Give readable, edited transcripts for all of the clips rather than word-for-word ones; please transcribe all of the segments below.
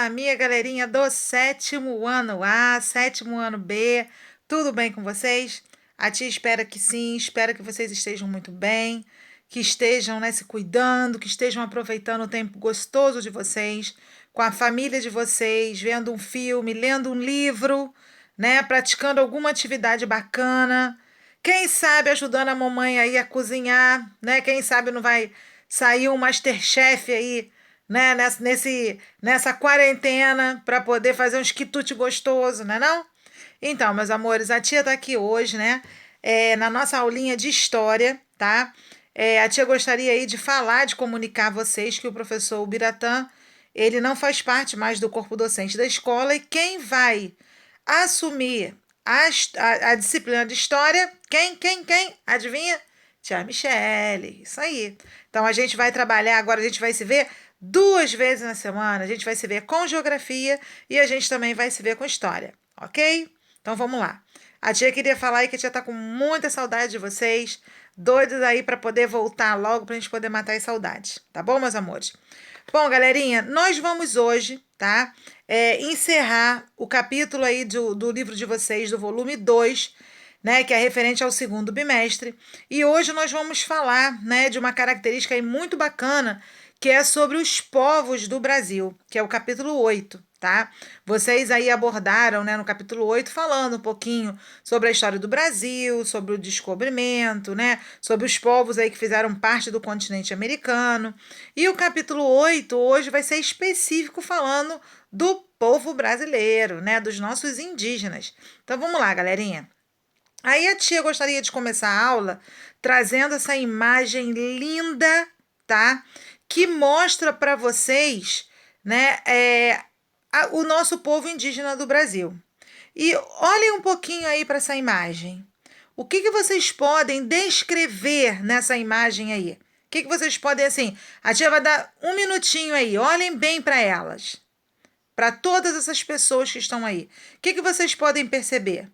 minha galerinha do sétimo ano A, sétimo ano B, tudo bem com vocês? A tia espera que sim, espera que vocês estejam muito bem, que estejam, né, se cuidando, que estejam aproveitando o tempo gostoso de vocês, com a família de vocês, vendo um filme, lendo um livro, né, praticando alguma atividade bacana. Quem sabe ajudando a mamãe aí a cozinhar, né? Quem sabe não vai sair um MasterChef aí, né, nessa quarentena para poder fazer uns quitute gostoso, né não? Então, meus amores, a tia tá aqui hoje, né, na nossa aulinha de história, tá? A tia gostaria aí de falar, de comunicar a vocês que o professor Biratã, ele não faz parte mais do corpo docente da escola e quem vai assumir a disciplina de história, quem? Adivinha? Tia Michele, isso aí. Então a gente vai trabalhar agora, a gente vai se ver duas vezes na semana. A gente vai se ver com geografia e a gente também vai se ver com história, ok? Então vamos lá. A tia queria falar aí que a tia tá com muita saudade de vocês, doidos aí para poder voltar logo pra gente poder matar as saudades, tá bom, meus amores? Bom, galerinha, nós vamos hoje, tá? Encerrar o capítulo aí do livro de vocês, do volume 2, né? Que é referente ao segundo bimestre. E hoje nós vamos falar, né, de uma característica aí muito bacana, que é sobre os povos do Brasil, que é o capítulo 8, tá? Vocês aí abordaram, né, no capítulo 8 falando um pouquinho sobre a história do Brasil, sobre o descobrimento, né, sobre os povos aí que fizeram parte do continente americano. E o capítulo 8 hoje vai ser específico falando do povo brasileiro, né, dos nossos indígenas. Então vamos lá, galerinha. Aí a tia gostaria de começar a aula trazendo essa imagem linda, tá? Que mostra para vocês, né, o nosso povo indígena do Brasil. E olhem um pouquinho aí para essa imagem. O que vocês podem descrever nessa imagem aí? O que vocês podem, assim, a tia vai dar um minutinho aí, olhem bem para elas, para todas essas pessoas que estão aí. O que vocês podem perceber?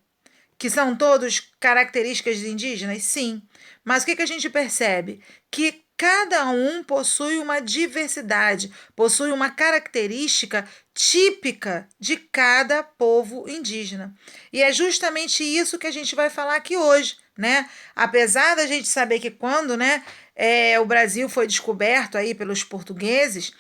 Que são todos características de indígenas? Sim. Mas o que a gente percebe? Que cada um possui uma diversidade, possui uma característica típica de cada povo indígena. E é justamente isso que a gente vai falar aqui hoje, né? Apesar da gente saber que quando, né, o Brasil foi descoberto aí pelos portugueses,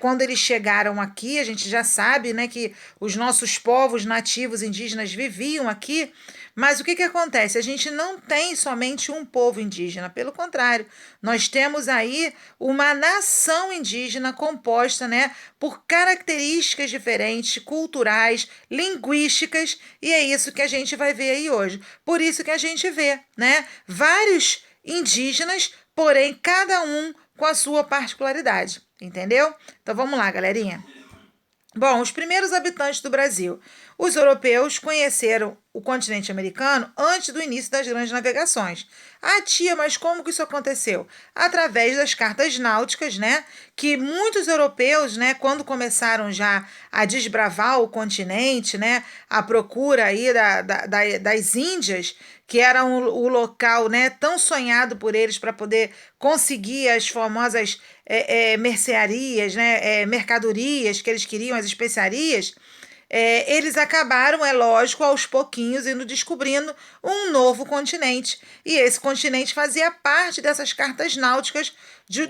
quando eles chegaram aqui, a gente já sabe, né, que os nossos povos nativos indígenas viviam aqui, mas o que acontece? A gente não tem somente um povo indígena, pelo contrário, nós temos aí uma nação indígena composta, né, por características diferentes, culturais, linguísticas, e é isso que a gente vai ver aí hoje. Por isso que a gente vê, né, vários indígenas, porém cada um com a sua particularidade, entendeu? Então vamos lá, galerinha. Bom, os primeiros habitantes do Brasil. Os europeus conheceram o continente americano antes do início das grandes navegações. Ah, tia, mas como que isso aconteceu? Através das cartas náuticas, né? Que muitos europeus, né, quando começaram já a desbravar o continente, né, à procura aí das Índias, que era o local, né, tão sonhado por eles para poder conseguir as famosas mercearias, né, mercadorias que eles queriam, as especiarias, eles acabaram, é lógico, aos pouquinhos indo descobrindo um novo continente. E esse continente fazia parte dessas cartas náuticas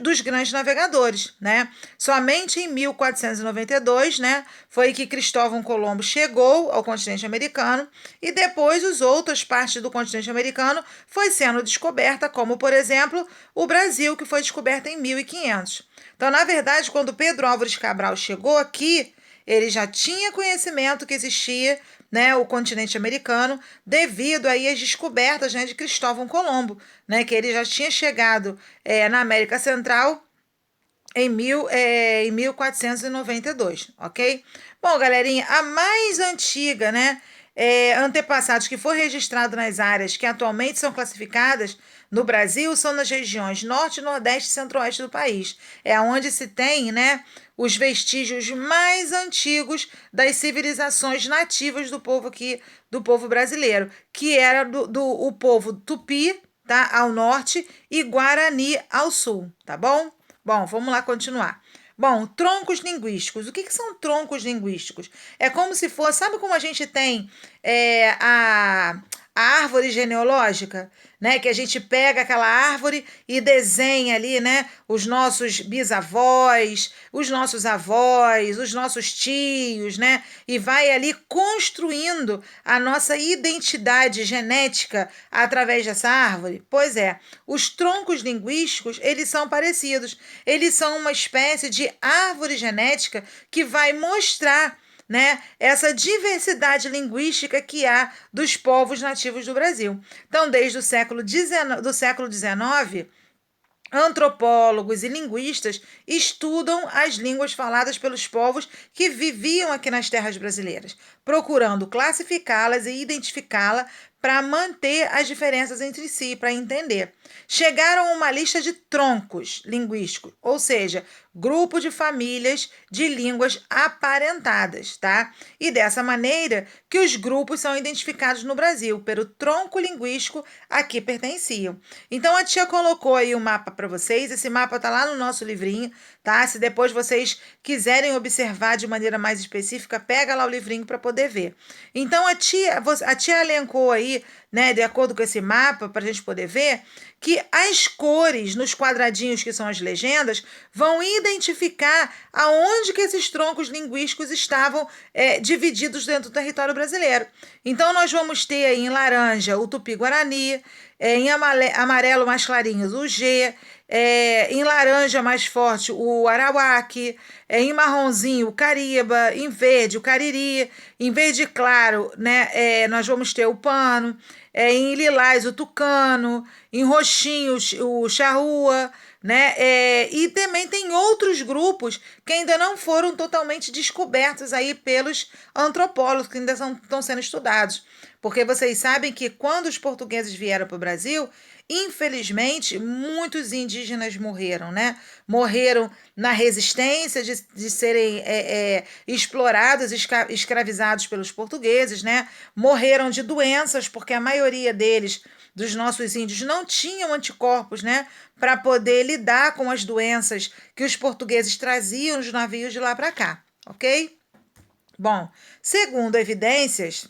dos grandes navegadores, né? Somente em 1492, né, foi que Cristóvão Colombo chegou ao continente americano e depois as outras partes do continente americano foi sendo descoberta, como, por exemplo, o Brasil, que foi descoberto em 1500. Então, na verdade, quando Pedro Álvares Cabral chegou aqui, ele já tinha conhecimento que existia, né, o continente americano, devido aí às descobertas, né, de Cristóvão Colombo, né, que ele já tinha chegado na América Central em 1492, ok? Bom, galerinha, a mais antiga, né, antepassados que foi registrado nas áreas que atualmente são classificadas no Brasil são nas regiões norte, nordeste e centro-oeste do país. É onde se tem, né, os vestígios mais antigos das civilizações nativas do povo aqui, do povo brasileiro, que era o povo Tupi, tá, ao norte, e Guarani ao sul, tá bom? Bom, vamos lá continuar. Bom, troncos linguísticos. O que são troncos linguísticos? É como se fosse, sabe como a gente tem a árvore genealógica, né? Que a gente pega aquela árvore e desenha ali, né? Os nossos bisavós, os nossos avós, os nossos tios, né? E vai ali construindo a nossa identidade genética através dessa árvore. Pois é, os troncos linguísticos, eles são parecidos. Eles são uma espécie de árvore genética que vai mostrar, né, essa diversidade linguística que há dos povos nativos do Brasil. Então, desde o século XIX, antropólogos e linguistas estudam as línguas faladas pelos povos que viviam aqui nas terras brasileiras, procurando classificá-las e identificá-las para manter as diferenças entre si, para entender. Chegaram a uma lista de troncos linguísticos, ou seja, grupo de famílias de línguas aparentadas, tá? E dessa maneira que os grupos são identificados no Brasil, pelo tronco linguístico a que pertenciam. Então a tia colocou aí o mapa para vocês, esse mapa tá lá no nosso livrinho, tá? Se depois vocês quiserem observar de maneira mais específica, pega lá o livrinho para poder ver. Então a tia elencou aí, né, de acordo com esse mapa, para a gente poder ver, que as cores nos quadradinhos que são as legendas vão identificar aonde que esses troncos linguísticos estavam divididos dentro do território brasileiro. Então nós vamos ter aí em laranja o Tupi-Guarani, em amarelo mais clarinhos o G, em laranja mais forte o Arawak, em marronzinho o Cariba, em verde o Cariri, em verde claro, né, nós vamos ter o Pano, em lilás o Tucano, em roxinho o Charrua, né? E também tem outros grupos que ainda não foram totalmente descobertos aí pelos antropólogos, que ainda estão sendo estudados. Porque vocês sabem que quando os portugueses vieram para o Brasil, infelizmente, muitos indígenas morreram, né? Morreram na resistência de serem explorados, escravizados pelos portugueses, né? Morreram de doenças, porque a maioria deles, dos nossos índios, não tinham anticorpos, né? Para poder lidar com as doenças que os portugueses traziam nos navios de lá para cá, ok? Bom, segundo evidências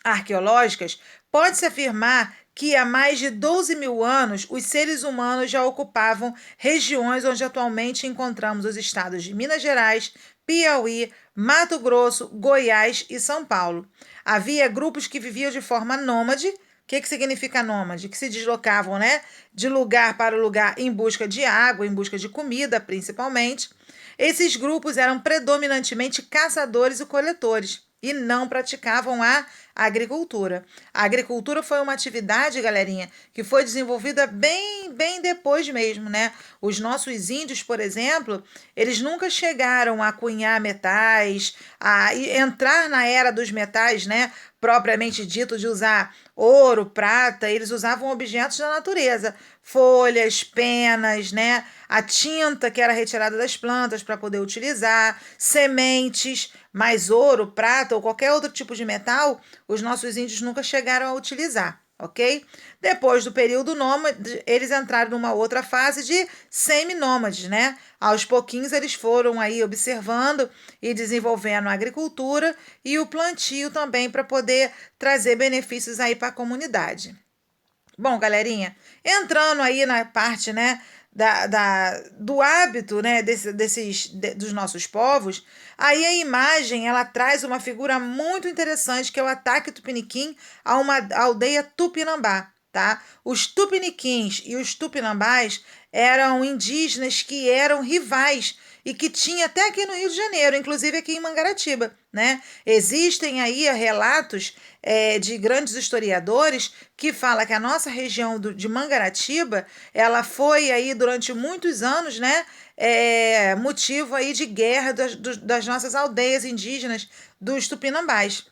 arqueológicas, pode-se afirmar que há mais de 12 mil anos os seres humanos já ocupavam regiões onde atualmente encontramos os estados de Minas Gerais, Piauí, Mato Grosso, Goiás e São Paulo. Havia grupos que viviam de forma nômade. O que significa nômade? Que se deslocavam, né, de lugar para lugar em busca de água, em busca de comida, principalmente. Esses grupos eram predominantemente caçadores e coletores e não praticavam a agricultura. A agricultura foi uma atividade, galerinha, que foi desenvolvida bem depois mesmo, né? Os nossos índios, por exemplo, eles nunca chegaram a cunhar metais, a entrar na era dos metais, né? Propriamente dito, de usar ouro, prata, eles usavam objetos da natureza, folhas, penas, né? A tinta que era retirada das plantas para poder utilizar, sementes, mas ouro, prata ou qualquer outro tipo de metal, os nossos índios nunca chegaram a utilizar, ok? Depois do período nômade, eles entraram numa outra fase de seminômades, né? Aos pouquinhos eles foram aí observando e desenvolvendo a agricultura e o plantio também para poder trazer benefícios aí para a comunidade. Bom, galerinha, entrando aí na parte, né, do hábito, né, dos nossos povos, aí a imagem, ela traz uma figura muito interessante, que é o ataque tupiniquim a uma aldeia tupinambá, tá? Os tupiniquins e os tupinambás eram indígenas que eram rivais e que tinha até aqui no Rio de Janeiro, inclusive aqui em Mangaratiba, né? Existem aí relatos de grandes historiadores que fala que a nossa região de Mangaratiba, ela foi aí durante muitos anos, né, motivo aí de guerra das nossas aldeias indígenas dos tupinambás.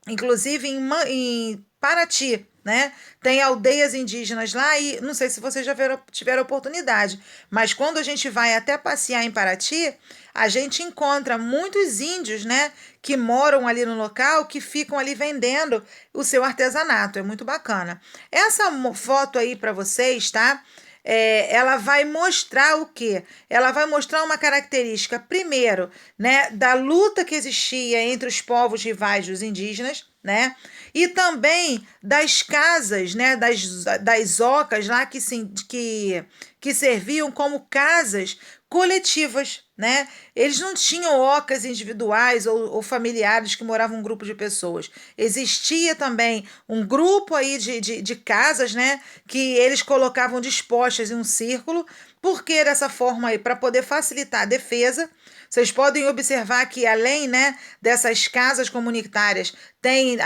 Inclusive em Paraty, né? Tem aldeias indígenas lá e não sei se vocês já tiveram oportunidade, mas quando a gente vai até passear em Paraty, a gente encontra muitos índios, né, que moram ali no local, que ficam ali vendendo o seu artesanato. É muito bacana. Essa foto aí para vocês, tá? ela vai mostrar o quê? Ela vai mostrar uma característica, primeiro, né, da luta que existia entre os povos rivais dos indígenas, né? E também das casas, né, das ocas lá que serviam como casas coletivas, né? Eles não tinham ocas individuais ou familiares que moravam um grupo de pessoas. Existia também um grupo aí de casas, né, que eles colocavam dispostas em um círculo, porque dessa forma aí, para poder facilitar a defesa. Vocês podem observar que, além, né, dessas casas comunitárias, tem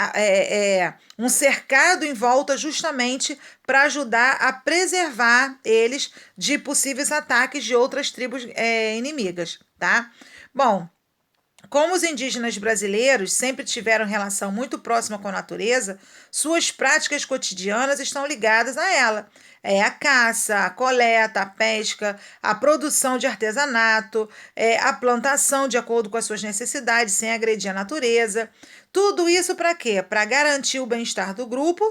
um cercado em volta justamente para ajudar a preservar eles de possíveis ataques de outras tribos inimigas, tá? Bom, como os indígenas brasileiros sempre tiveram relação muito próxima com a natureza, suas práticas cotidianas estão ligadas a ela. É a caça, a coleta, a pesca, a produção de artesanato, a plantação de acordo com as suas necessidades, sem agredir a natureza. Tudo isso para quê? Para garantir o bem-estar do grupo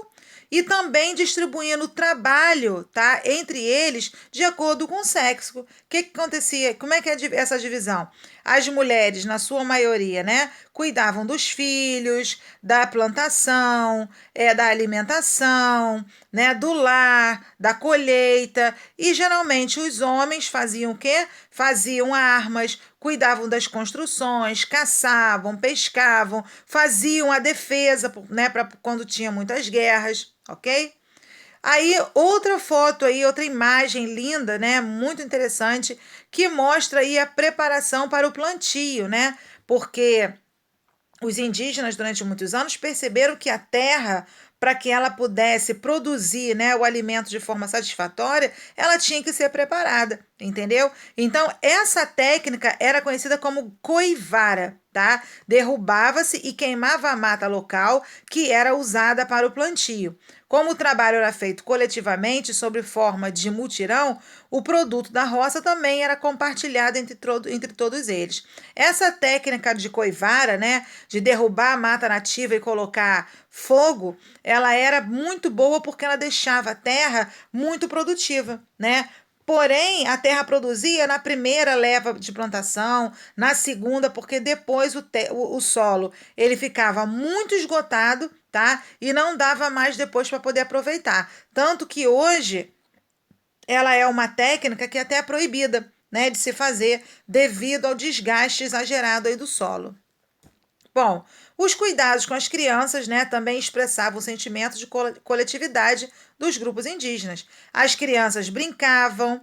e também distribuindo o trabalho, tá, entre eles de acordo com o sexo. O que acontecia? Como é que é essa divisão? As mulheres, na sua maioria, né, cuidavam dos filhos, da plantação, da alimentação, né, do lar, da colheita, e geralmente os homens faziam o quê? Faziam armas, cuidavam das construções, caçavam, pescavam, faziam a defesa, né, para quando tinha muitas guerras, ok? Aí, outra foto aí, outra imagem linda, né? Muito interessante, que mostra aí a preparação para o plantio, né? Porque os indígenas, durante muitos anos, perceberam que a terra, para que ela pudesse produzir, né, o alimento de forma satisfatória, ela tinha que ser preparada, entendeu? Então, essa técnica era conhecida como coivara, tá? Derrubava-se e queimava a mata local que era usada para o plantio. Como o trabalho era feito coletivamente, sob forma de mutirão, o produto da roça também era compartilhado entre todos eles. Essa técnica de coivara, né, de derrubar a mata nativa e colocar fogo, ela era muito boa porque ela deixava a terra muito produtiva, né? Porém, a terra produzia na primeira leva de plantação, na segunda, porque depois o solo ele ficava muito esgotado, tá? E não dava mais depois para poder aproveitar. Tanto que hoje ela é uma técnica que até é proibida, né, de se fazer devido ao desgaste exagerado aí do solo. Bom, os cuidados com as crianças, né, também expressavam o sentimento de coletividade dos grupos indígenas. As crianças brincavam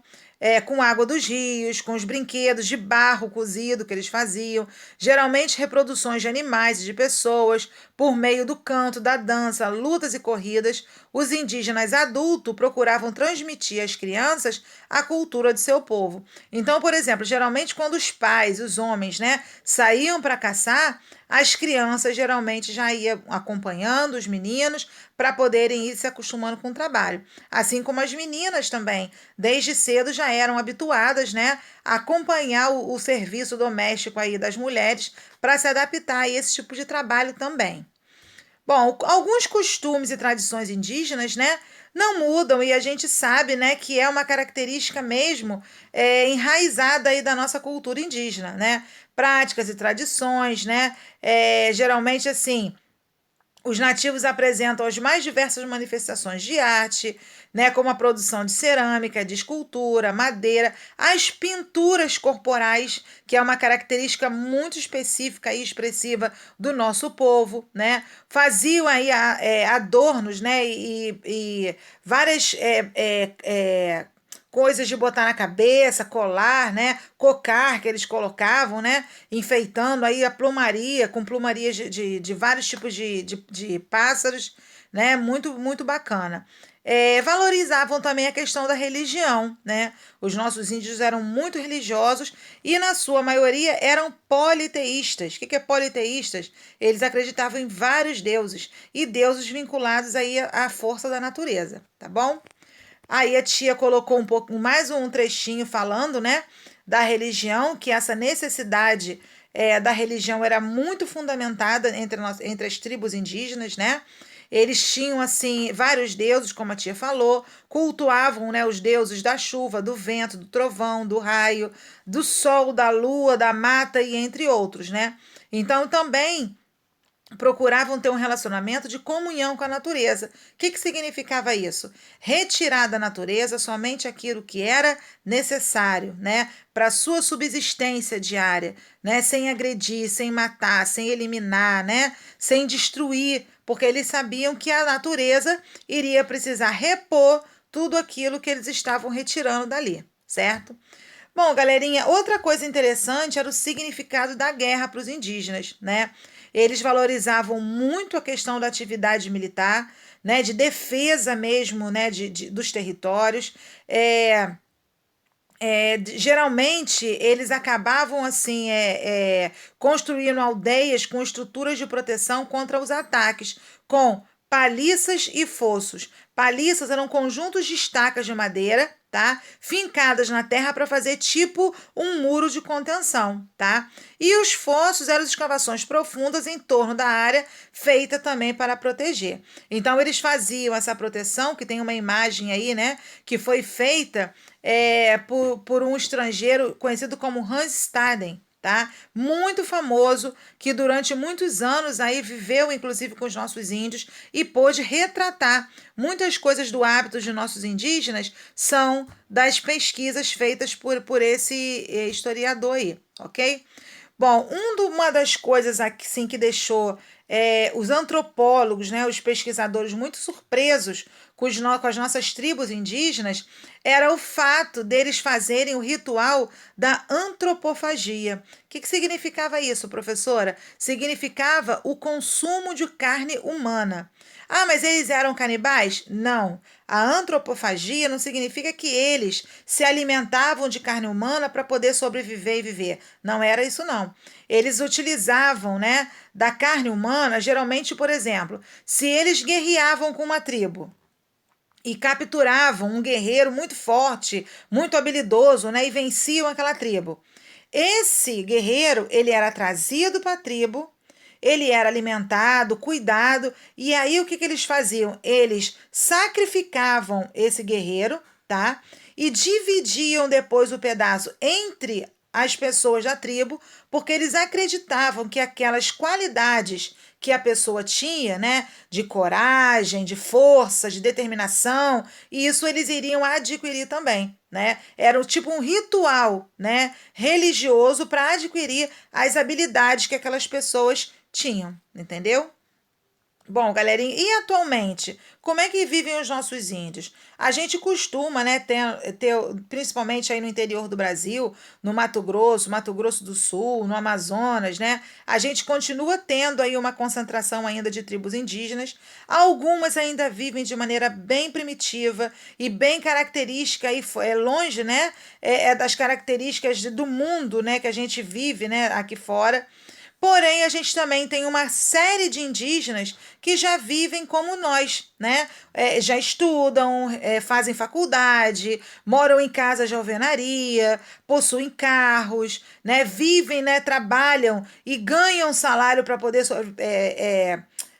com água dos rios, com os brinquedos de barro cozido que eles faziam, geralmente reproduções de animais e de pessoas, por meio do canto, da dança, lutas e corridas. Os indígenas adultos procuravam transmitir às crianças a cultura de seu povo. Então, por exemplo, geralmente quando os pais, os homens, né, saíam para caçar, as crianças geralmente já iam acompanhando os meninos para poderem ir se acostumando com o trabalho. Assim como as meninas também, desde cedo já eram habituadas, né, a acompanhar o serviço doméstico aí das mulheres para se adaptar a esse tipo de trabalho também. Bom, alguns costumes e tradições indígenas, né, não mudam e a gente sabe, né, que é uma característica mesmo enraizada aí da nossa cultura indígena, né? Práticas e tradições, né? Geralmente assim, os nativos apresentam as mais diversas manifestações de arte, né, como a produção de cerâmica, de escultura, madeira, as pinturas corporais, que é uma característica muito específica e expressiva do nosso povo, né? Faziam aí adornos, né, e várias coisas de botar na cabeça, colar, né? Cocar que eles colocavam, né? Enfeitando aí a plumaria, com plumarias de vários tipos de pássaros, né? Muito, muito bacana. Valorizavam também a questão da religião, né? Os nossos índios eram muito religiosos e, na sua maioria, eram politeístas. O que é politeístas? Eles acreditavam em vários deuses e deuses vinculados aí à força da natureza, tá bom? Aí a tia colocou um pouco, mais um trechinho falando, né, da religião, que essa necessidade da religião era muito fundamentada entre as tribos indígenas, né? Eles tinham, assim, vários deuses, como a tia falou, cultuavam, né, os deuses da chuva, do vento, do trovão, do raio, do sol, da lua, da mata e entre outros, né? Então, também procuravam ter um relacionamento de comunhão com a natureza. O que significava isso? Retirar da natureza somente aquilo que era necessário, né, para sua subsistência diária, né, sem agredir, sem matar, sem eliminar, né, sem destruir, porque eles sabiam que a natureza iria precisar repor tudo aquilo que eles estavam retirando dali, certo? Bom, galerinha, outra coisa interessante era o significado da guerra para os indígenas, né? Eles valorizavam muito a questão da atividade militar, né? De defesa mesmo, né? Dos territórios. Geralmente eles acabavam assim construindo aldeias com estruturas de proteção contra os ataques, com paliças e fossos. Paliças eram conjuntos de estacas de madeira, tá? Fincadas na terra para fazer tipo um muro de contenção, tá? E os fossos eram escavações profundas em torno da área, feita também para proteger. Então eles faziam essa proteção, que tem uma imagem aí, né, que foi feita por um estrangeiro conhecido como Hans Staden, tá? Muito famoso, que durante muitos anos aí viveu, inclusive, com os nossos índios e pôde retratar muitas coisas do hábito de nossos indígenas são das pesquisas feitas por esse historiador aí, ok? Bom, uma das coisas assim, que deixou os antropólogos, né, os pesquisadores muito surpresos com as nossas tribos indígenas era o fato deles fazerem o ritual da antropofagia. O que significava isso, professora? Significava o consumo de carne humana. Ah, mas eles eram canibais? Não. A antropofagia não significa que eles se alimentavam de carne humana para poder sobreviver e viver. Não era isso, não. Eles utilizavam, né, da carne humana, geralmente, por exemplo, se eles guerreavam com uma tribo e capturavam um guerreiro muito forte, muito habilidoso, né, e venciam aquela tribo. Esse guerreiro, ele era trazido para a tribo, ele era alimentado, cuidado, e aí o que eles faziam? Eles sacrificavam esse guerreiro, tá? E dividiam depois o pedaço entre as pessoas da tribo, porque eles acreditavam que aquelas qualidades que a pessoa tinha, né, de coragem, de força, de determinação, e isso eles iriam adquirir também, né? Era tipo um ritual, né, religioso para adquirir as habilidades que aquelas pessoas tinham, entendeu? Bom, galerinha, e atualmente, como é que vivem os nossos índios? A gente costuma, né, principalmente aí no interior do Brasil, no Mato Grosso do Sul, no Amazonas, né? A gente continua tendo aí uma concentração ainda de tribos indígenas. Algumas ainda vivem de maneira bem primitiva e bem característica, aí, longe, né, das características do mundo, né, que a gente vive, né, aqui fora. Porém, a gente também tem uma série de indígenas que já vivem como nós, né? Já estudam, fazem faculdade, moram em casas de alvenaria, possuem carros, né? Vivem, né? Trabalham e ganham salário para poder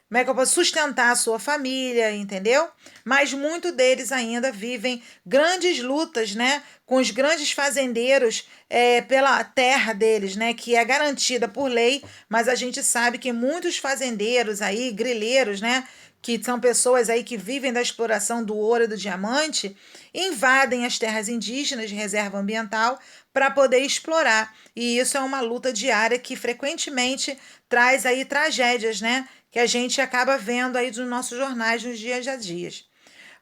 como é que eu posso sustentar a sua família, entendeu? Mas muitos deles ainda vivem grandes lutas, né? Com os grandes fazendeiros pela terra deles, né? Que é garantida por lei, mas a gente sabe que muitos fazendeiros aí, grileiros, né? Que são pessoas aí que vivem da exploração do ouro e do diamante, invadem as terras indígenas de reserva ambiental para poder explorar. E isso é uma luta diária que frequentemente traz aí tragédias, né? Que a gente acaba vendo aí nos nossos jornais nos dias a dias.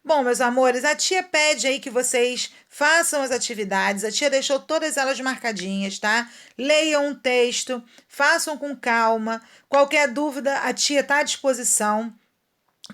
Bom, meus amores, a tia pede aí que vocês façam as atividades. A tia deixou todas elas marcadinhas, tá? Leiam um texto, façam com calma. Qualquer dúvida, a tia está à disposição.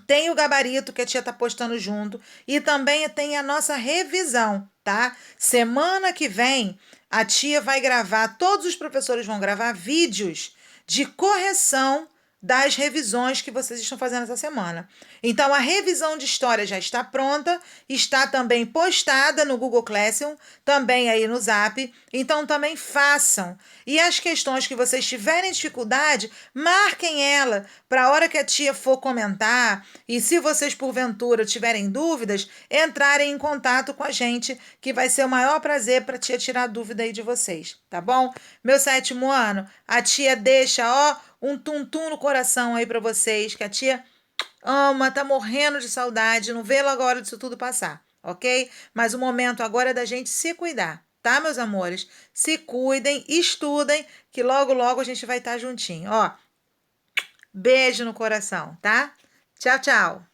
Tem o gabarito que a tia tá postando junto e também tem a nossa revisão, tá? Semana que vem a tia vai gravar, todos os professores vão gravar vídeos de correção das revisões que vocês estão fazendo essa semana. Então, a revisão de história já está pronta, está também postada no Google Classroom, também aí no Zap. Então, também façam. E as questões que vocês tiverem dificuldade, marquem ela para a hora que a tia for comentar. E se vocês, porventura, tiverem dúvidas, entrarem em contato com a gente, que vai ser o maior prazer para a tia tirar a dúvida aí de vocês, tá bom? Meu 7º ano, a tia deixa, ó, um tum-tum no coração aí para vocês, que a tia ama, tá morrendo de saudade, não vê logo a hora disso tudo passar, ok? Mas o momento agora é da gente se cuidar, tá, meus amores? Se cuidem, estudem, que logo, logo a gente vai estar juntinho, ó. Beijo no coração, tá? Tchau, tchau.